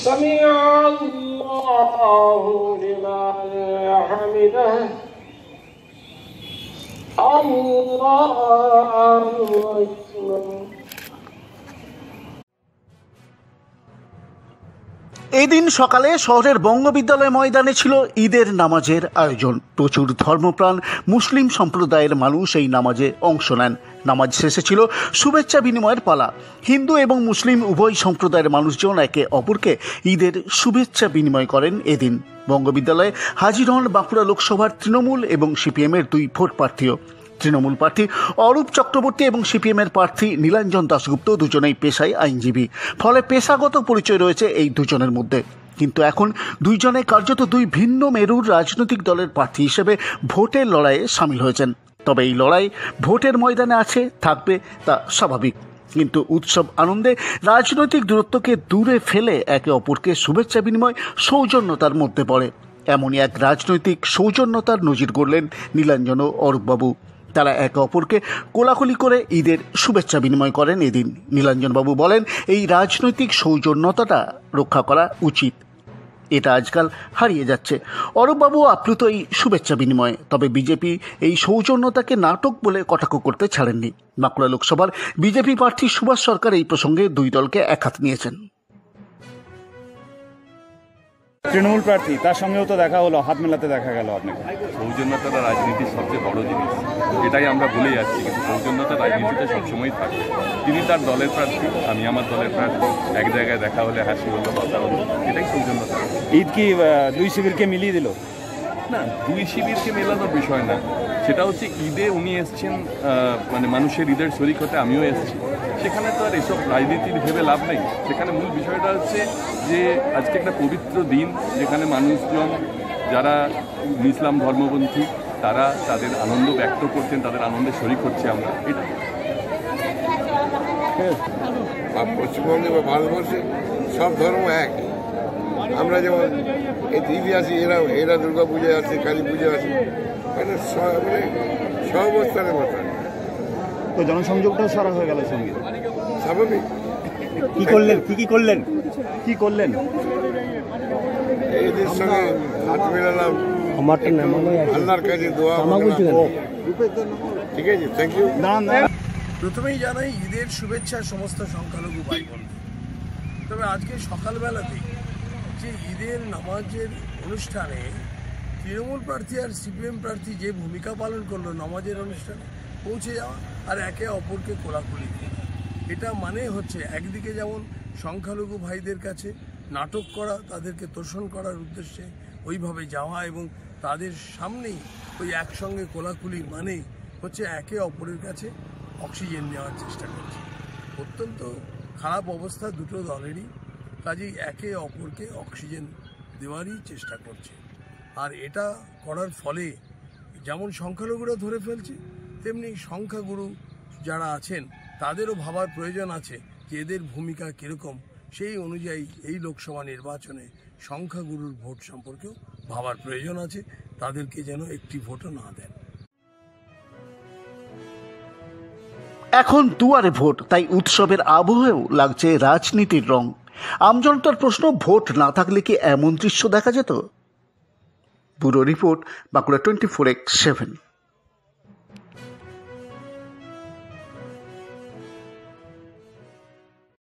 سمع الله لمن حمده الله أكبر। এই দিন সকালে শহরের বঙ্গবিদ্যালয় ময়দানে ছিল ঈদের নামাজের আয়োজন। প্রচুর ধর্মপ্রাণ মুসলিম সম্প্রদায়ের মানুষ এই নামাজে অংশ নেন। নামাজ শেষে ছিল শুভেচ্ছা বিনিময়ের পালা। হিন্দু এবং মুসলিম উভয় সম্প্রদায়ের মানুষজন একে অপরকে ঈদের শুভেচ্ছা বিনিময় করেন। এদিন বঙ্গবিদ্যালয়ে হাজির হন বাঁকুড়া লোকসভার তৃণমূল এবং সিপিএমের দুই ভোট প্রার্থীও। তৃণমূল প্রার্থী অরূপ চক্রবর্তী এবং সিপিএমের প্রার্থী নীলাঞ্জন দাশগুপ্ত দুজনেই পেশায় আইনজীবী, ফলে পেশাগত পরিচয় রয়েছে এই দুজনের মধ্যে। কিন্তু এখন দুইজনে কার্যত দুই ভিন্ন মেরুর রাজনৈতিক দলের প্রার্থী হিসেবে ভোটের লড়াইয়ে সামিল হয়েছেন। তবে এই লড়াই ভোটের ময়দানে আছে, থাকবে, তা স্বাভাবিক। কিন্তু উৎসব আনন্দে রাজনৈতিক দূরত্বকে দূরে ফেলে একে অপরকে শুভেচ্ছা বিনিময় সৌজন্যতার মধ্যে পড়ে। এমনই এক রাজনৈতিক সৌজন্যতার নজির গড়লেন নীলাঞ্জন ও অরূপবাবু। তারা একে অপরকে কোলাকুলি করে ঈদের শুভেচ্ছা বিনিময় করেন। এদিন নীলাঞ্জনবাবু বলেন, এই রাজনৈতিক সৌজন্যতাটা রক্ষা করা উচিত, এটা আজকাল হারিয়ে যাচ্ছে। অরূপবাবু আপ্লুত এই শুভেচ্ছা বিনিময়ে। তবে বিজেপি এই সৌজন্যতাকে নাটক বলে কটাক্ষ করতে ছাড়েননি। বাঁকুড়া লোকসভার বিজেপি প্রার্থী সুভাষ সরকার এই প্রসঙ্গে দুই দলকে একহাত নিয়েছেন। তৃণমূল প্রার্থী, তার সঙ্গেও তো দেখা হলো, হাত মেলাতে দেখা গেল আপনাকে। সৌজন্যতা রাজনীতির সবচেয়ে বড় জিনিস, এটাই আমরা ভুলে যাচ্ছি, কিন্তু সৌজন্যতা রাজনীতিতে সবসময় থাকবে। তিনি তার দলের প্রার্থী, আমি আমার দলের প্রার্থী, এক জায়গায় দেখা হলে হাসি হলো, কথা হলো, এটাই সৌজন্যতা। ঈদ কি দুই শিবিরকে মিলিয়ে দিল? না, দুই শিবিরকে মেলানোর বিষয় না, সেটা হচ্ছে ঈদে উনি এসছেন, মানে মানুষের ঈদের শরিক হতে আমিও এসেছি। সেখানে তো আর এসব রাজনীতির ভেবে লাভ নেই। সেখানে মূল বিষয়টা হচ্ছে যে আজকে একটা পবিত্র দিন, যেখানে মানুষজন যারা ইসলাম ধর্মপন্থী তারা তাদের আনন্দ ব্যক্ত করছেন, তাদের আনন্দে শরিক হচ্ছে আমরা। এটা পশ্চিমবঙ্গে বা ভারতবর্ষে সব ধর্ম এক। আমরা যেমন ঈদে আসি, এরা দুর্গা পুজোয় আছে, কালী পুজো আছে, মানে সহাবস্থানের মতো। তো জনসংযোগটাও সারা হয়ে গেল সঙ্গে, স্বাভাবিক। কি করলেন, কি করলেন? এদের সঙ্গে হাত মেলালাম, আল্লাহর কাছে দোয়া। ঠিক আছে, থ্যাংক ইউ। প্রথমেই জানাই ঈদের শুভেচ্ছা সমস্ত সংখ্যালঘু ভাই বোনদের। তবে আজকে সকালবেলাতে যে ঈদের নামাজের অনুষ্ঠানে তৃণমূল প্রার্থী আর সিপিএম প্রার্থী যে ভূমিকা পালন করলো নামাজের অনুষ্ঠানে পৌঁছে যাওয়া আর একে অপরকে কোলাকুলি করা, এটা মানে হচ্ছে একদিকে যেমন সংখ্যালঘু ভাইদের কাছে নাটক করা, তাদেরকে তোষণ করার উদ্দেশ্যে ওইভাবে যাওয়া এবং তাদের সামনেই ওই একসঙ্গে কোলাকুলি মানে হচ্ছে একে অপরের কাছে অক্সিজেন নেওয়ার চেষ্টা করছে। অত্যন্ত খারাপ অবস্থা দুটো দলেরই, কাজেই একে অপরকে অক্সিজেন দেওয়ারই চেষ্টা করছে। আর এটা করার ফলে যেমন সংখ্যালঘুরা ধরে ফেলছে, তেমনি সংখ্যাগুরু যারা আছেন তাদেরও ভাবার প্রয়োজন আছে যে এদের ভূমিকা কীরকম। সেই অনুযায়ী এই লোকসভা নির্বাচনে সংখ্যাগুরুর ভোট সম্পর্কেও ভাবার প্রয়োজন আছে, তাদেরকে যেন একটি ভোটও না দেন। এখন দুয়ারে ভোট, তাই উৎসবের আবহেও লাগছে রাজনীতির রং। আমজনতার প্রশ্ন, ভোট না থাকলে কি এমন দৃশ্য দেখা যেত? Bureau report, Bankura 24x7।